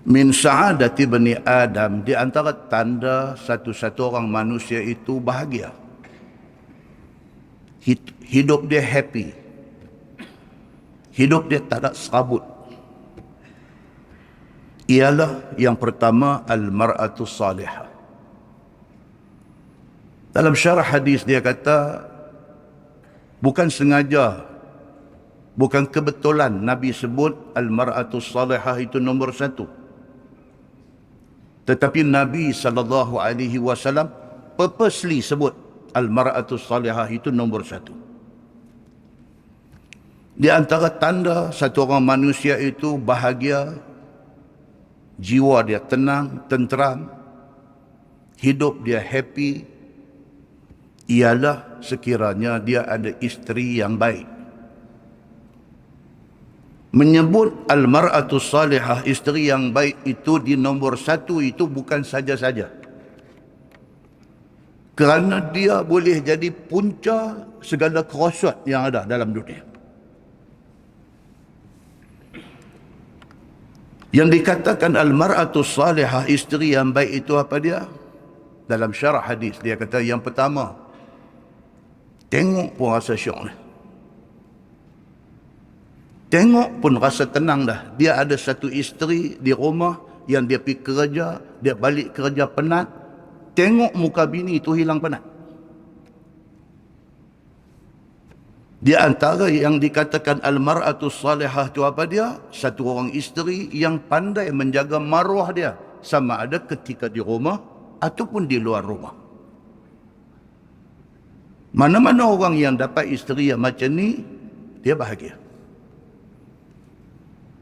Min sa'adati bani Adam, di antara tanda satu-satu orang manusia itu bahagia. Hidup dia happy. Hidup dia tak ada serabut. Ialah yang pertama, al-mar'atu salihah. Dalam syarah hadis dia kata, bukan sengaja, bukan kebetulan Nabi sebut al-mar'atu salihah itu nombor satu. Tetapi Nabi SAW purposely sebut al-mar'atu salihah itu nombor satu. Di antara tanda satu orang manusia itu bahagia, jiwa dia tenang, tenteram, hidup dia happy, ialah sekiranya dia ada isteri yang baik. Menyebut al-mar'atu salihah, isteri yang baik itu di nombor satu itu bukan saja-saja. Kerana dia boleh jadi punca segala kerosot yang ada dalam dunia. Yang dikatakan al-mar'atu salihah, isteri yang baik itu apa dia? Dalam syarah hadis dia kata yang pertama, tengok pun rasa syok dah. Tengok pun rasa tenang dah. Dia ada satu isteri di rumah yang dia pergi kerja, dia balik kerja penat. Tengok muka bini itu hilang penat. Di antara yang dikatakan al-mar'atu salihah itu apa dia? Satu orang isteri yang pandai menjaga maruah dia, sama ada ketika di rumah ataupun di luar rumah. Mana-mana orang yang dapat isteri yang macam ni, dia bahagia.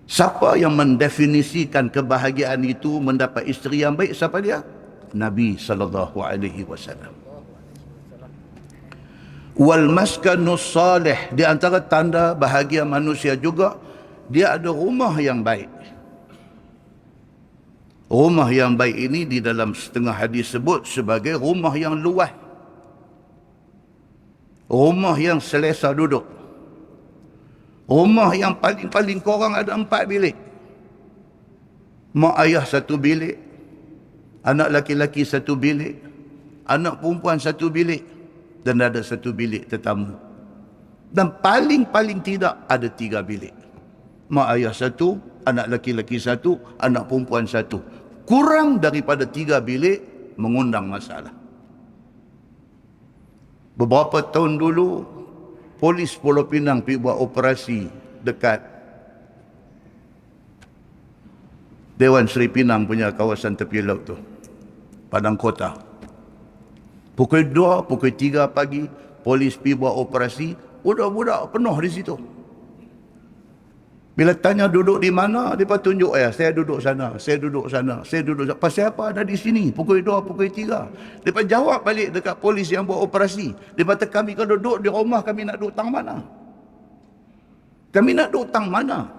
Siapa yang mendefinisikan kebahagiaan itu mendapat isteri yang baik? Siapa dia? Nabi SAW. Wal maskanus salih, di antara tanda bahagia manusia juga, dia ada rumah yang baik. Rumah yang baik ini di dalam setengah hadis sebut sebagai rumah yang luas. Rumah yang selesa duduk. Rumah yang paling-paling korang ada 4 bilik. Mak ayah 1 bilik, anak laki-laki 1 bilik, anak perempuan 1 bilik, dan ada 1 bilik tetamu. Dan paling-paling tidak ada 3 bilik. Mak ayah 1, anak laki-laki 1, anak perempuan 1. Kurang daripada 3 bilik mengundang masalah. Beberapa tahun dulu, polis Pulau Pinang pergi buat operasi dekat Dewan Seri Pinang punya kawasan tepi laut tu, Padang Kota. Pukul 2, pukul 3 pagi, polis pergi buat operasi, budak-budak penuh di situ. Bila tanya duduk di mana, mereka tunjuk, saya duduk sana, saya duduk sana, saya duduk sana. Pasal apa ada di sini? Pukul 2, pukul 3. Mereka jawab balik dekat polis yang buat operasi. Mereka kata, kami kalau duduk di rumah, kami nak duduk tang mana? Kami nak duduk tang mana?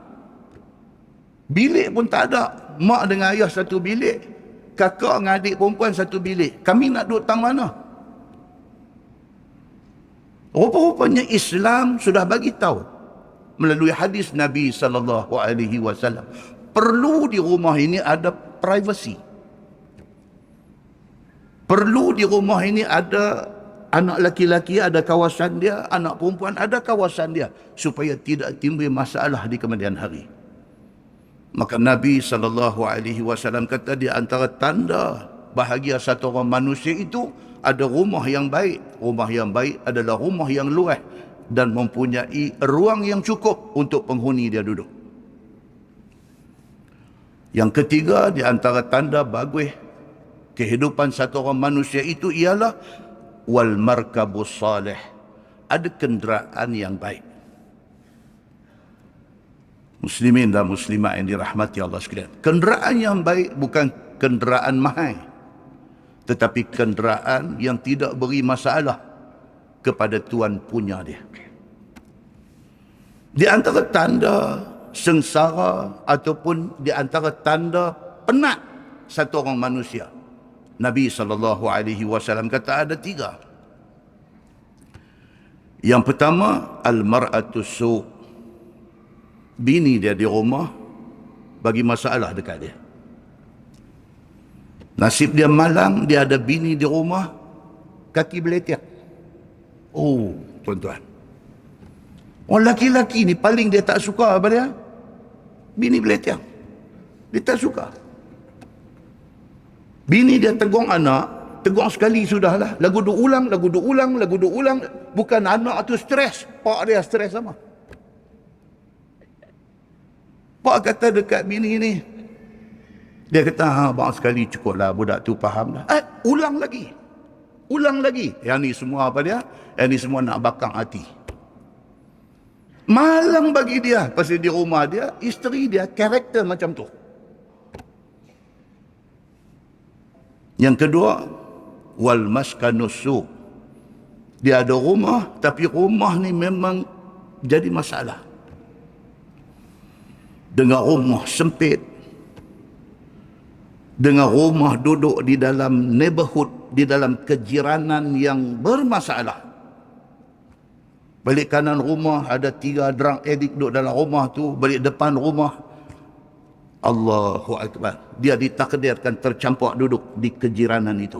Bilik pun tak ada. Mak dengan ayah 1 bilik, kakak dengan adik perempuan 1 bilik. Kami nak duduk tang mana? Rupa-rupanya Islam sudah bagi tahu melalui hadis Nabi SAW, perlu di rumah ini ada privasi. Perlu di rumah ini ada anak laki-laki ada kawasan dia, anak perempuan ada kawasan dia, supaya tidak timbul masalah di kemudian hari. Maka Nabi SAW kata di antara tanda bahagia satu orang manusia itu ada rumah yang baik. Rumah yang baik adalah rumah yang luas dan mempunyai ruang yang cukup untuk penghuni dia duduk. Yang ketiga di antara tanda bagus kehidupan satu orang manusia itu ialah wal markabus salih, ada kenderaan yang baik. Muslimin dan muslimat yang dirahmati Allah sekalian, kenderaan yang baik bukan kenderaan mahal, tetapi kenderaan yang tidak beri masalah kepada tuan punya dia. Di antara tanda sengsara ataupun di antara tanda penat satu orang manusia, Nabi SAW kata ada 3. Yang pertama, al-mar'atu su', bini dia di rumah bagi masalah dekat dia. Nasib dia malang, dia ada bini di rumah, kaki beletek. Oh, tuan-tuan. Orang laki-laki ni paling dia tak suka apa dia? Bini beletek. Dia tak suka. Bini dia tegur anak, tegur sekali sudahlah. Lagu duk ulang. Bukan anak tu stres, pak dia stres sama. Pak kata dekat bini ni, dia kata, bang sekali cukup lah, budak tu faham dah. Ulang lagi. Yang ni semua apa dia? Yang ni semua nak bakang hati. Malang bagi dia. Pasal di rumah dia, isteri dia karakter macam tu. Yang kedua, wal maskanus su. Dia ada rumah, tapi rumah ni memang jadi masalah. Dengan rumah sempit, dengan rumah duduk di dalam neighborhood, di dalam kejiranan yang bermasalah. Balik kanan rumah ada 3 drug addict duduk dalam rumah tu. Balik depan rumah, Allahu Akbar, dia ditakdirkan tercampak duduk di kejiranan itu.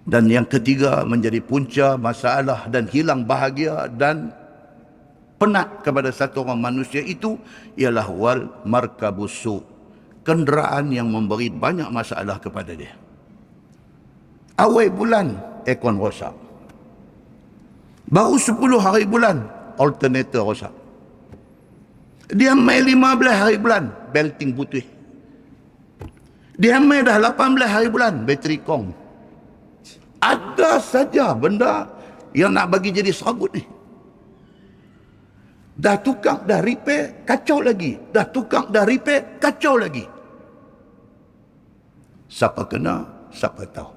Dan yang ketiga menjadi punca masalah dan hilang bahagia dan penat kepada satu orang manusia itu ialah wal markabusu, kenderaan yang memberi banyak masalah kepada dia. Awal bulan aircon rosak. Baru 10 hari bulan alternator rosak. Dia mai 15 hari bulan belting putih. Dia mai dah 18 hari bulan bateri kong. Ada saja benda yang nak bagi jadi serabut ni. Dah tukang, dah repair, kacau lagi. Dah tukang, dah repair, kacau lagi. Siapa kena, siapa tahu.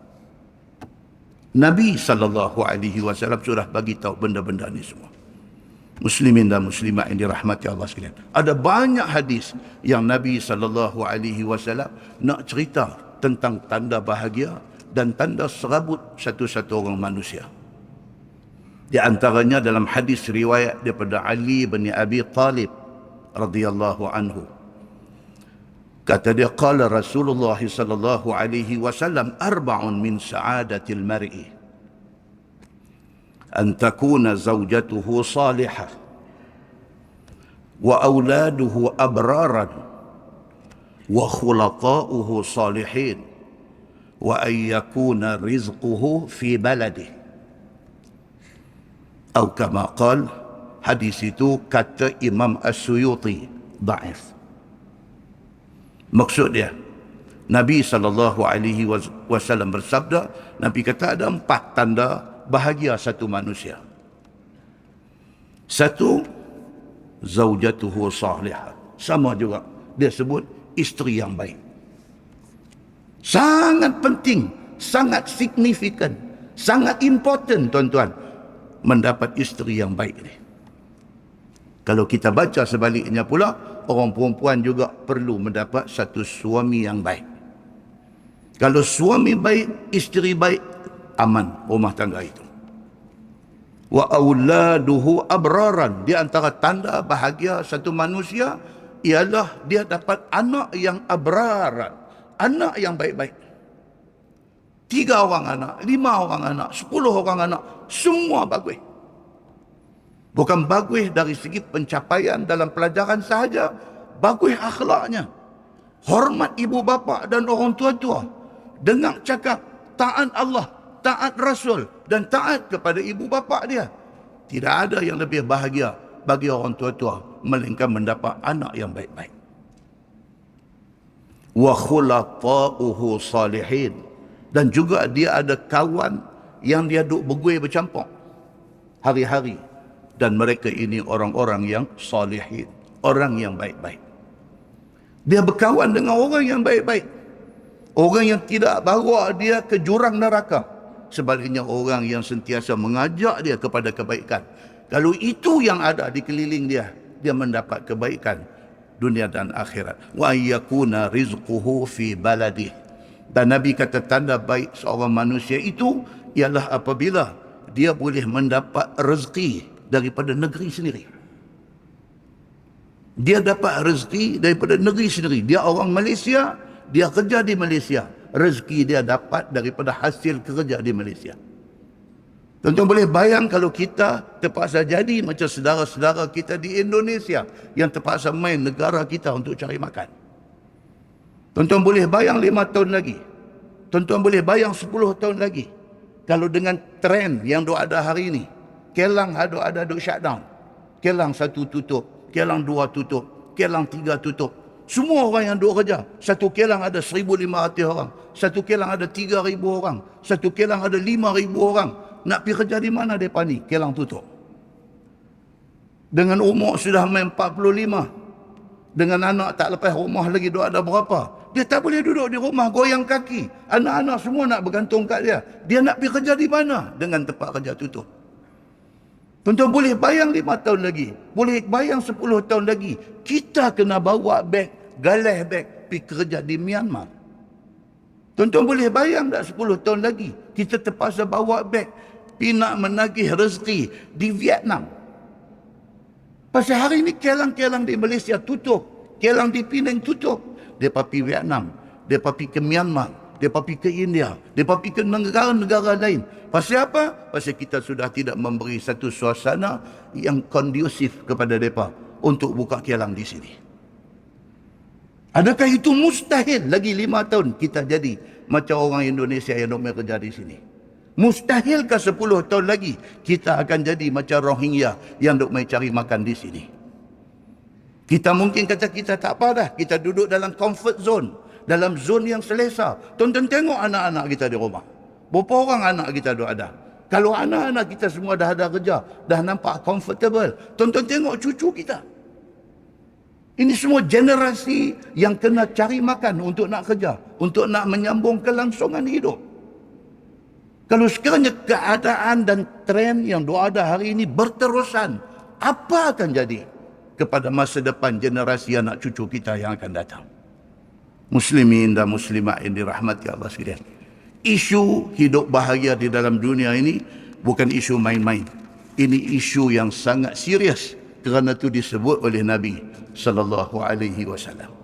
Nabi SAW sudah bagi tahu benda-benda ni semua. Muslimin dan muslimat yang dirahmati Allah sekalian. Ada banyak hadis yang Nabi SAW nak cerita tentang tanda bahagia dan tanda serabut satu-satu orang manusia. Di antaranya dalam hadis riwayat daripada Ali bin Abi Talib radhiyallahu anhu. Kata dia, qala Rasulullah sallallahu alaihi wasallam, arba'un min sa'adatil mar'i an takuna zawjatuhu salihah wa auladuhu abraran wa khulaqa'uhu salihin wa an yakuna rizquhu fi baladihi. Atau kama qal, hadis itu kata Imam As-Suyuti dhaif. Maksud dia, Nabi SAW bersabda, Nabi kata ada 4 tanda bahagia satu manusia. 1, zaujatuhu salihah. Sama juga, dia sebut isteri yang baik. Sangat penting, sangat signifikan, sangat important tuan-tuan, mendapat isteri yang baik ni. Kalau kita baca sebaliknya pula, orang perempuan juga perlu mendapat satu suami yang baik. Kalau suami baik, isteri baik, aman rumah tangga itu. Wa auladuhu abraran. Di antara tanda bahagia satu manusia ialah dia dapat anak yang abraran, anak yang baik-baik. 3 orang anak, 5 orang anak, 10 orang anak, semua bagus. Bukan bagus dari segi pencapaian dalam pelajaran sahaja, bagus akhlaknya. Hormat ibu bapa dan orang tua-tua. Dengar cakap taat Allah, taat Rasul dan taat kepada ibu bapa dia. Tidak ada yang lebih bahagia bagi orang tua-tua melainkan mendapat anak yang baik-baik. Wa khulaqa'uhu salihin. Dan juga dia ada kawan yang dia duk bergui bercampur hari-hari. Dan mereka ini orang-orang yang salihin, orang yang baik-baik. Dia berkawan dengan orang yang baik-baik, orang yang tidak bawa dia ke jurang neraka. Sebaliknya orang yang sentiasa mengajak dia kepada kebaikan. Kalau itu yang ada di keliling dia, dia mendapat kebaikan dunia dan akhirat. Wa yakuna rizquhu fi baladih. Dan Nabi kata tanda baik seorang manusia itu ialah apabila dia boleh mendapat rezeki daripada negeri sendiri. Dia dapat rezeki daripada negeri sendiri. Dia orang Malaysia, dia kerja di Malaysia, rezeki dia dapat daripada hasil kerja di Malaysia. Tuan-tuan boleh bayang kalau kita terpaksa jadi macam saudara-saudara kita di Indonesia yang terpaksa main negara kita untuk cari makan. Tuan-tuan boleh bayang 5 tahun lagi. Tuan-tuan boleh bayang 10 tahun lagi. Kalau dengan trend yang ada hari ini, Kelang ada shutdown. Kelang 1 tutup, Kelang 2 tutup, Kelang 3 tutup. Semua orang yang duk kerja. Satu Kelang ada 1,500 orang. Satu Kelang ada 3,000 orang. Satu Kelang ada 5,000 orang. Nak pergi kerja di mana mereka ni? Kelang tutup. Dengan umur sudah main 45. Dengan anak tak lepas rumah lagi duk ada berapa. Dia tak boleh duduk di rumah goyang kaki. Anak-anak semua nak bergantung kat dia. Dia nak pergi kerja di mana? Dengan tempat kerja tutup. Tuan-tuan boleh bayang 5 tahun lagi. Boleh bayang 10 tahun lagi. Kita kena bawa beg, galeh beg, pergi kerja di Myanmar. Tuan-tuan boleh bayang tak 10 tahun lagi. Kita terpaksa bawa beg, pergi nak menagih rezeki di Vietnam. Pasal hari ini Kelang-kelang di Malaysia tutup. Kelang di Penang tutup. Mereka pergi Vietnam. Mereka pergi ke Myanmar. Mereka pergi ke India. Mereka pergi ke negara-negara lain. Pasal apa? Pasal kita sudah tidak memberi satu suasana yang kondusif kepada mereka untuk buka kelang di sini. Adakah itu mustahil lagi 5 tahun kita jadi macam orang Indonesia yang nak kerja di sini? Mustahilkah 10 tahun lagi kita akan jadi macam Rohingya yang duk mai cari makan di sini? Kita mungkin kata kita tak apa dah. Kita duduk dalam comfort zone. Dalam zone yang selesa. Tonton tengok anak-anak kita di rumah. Berapa orang anak kita ada? Kalau anak-anak kita semua dah ada kerja, dah nampak comfortable. Tonton tengok cucu kita. Ini semua generasi yang kena cari makan untuk nak kerja. Untuk nak menyambung kelangsungan hidup. Kalau sekiranya keadaan dan trend yang ada hari ini berterusan, apa akan jadi kepada masa depan generasi anak cucu kita yang akan datang? Muslimin dan muslimat yang dirahmati Allah sekalian. Isu hidup bahagia di dalam dunia ini bukan isu main-main. Ini isu yang sangat serius, kerana itu disebut oleh Nabi sallallahu alaihi wasallam.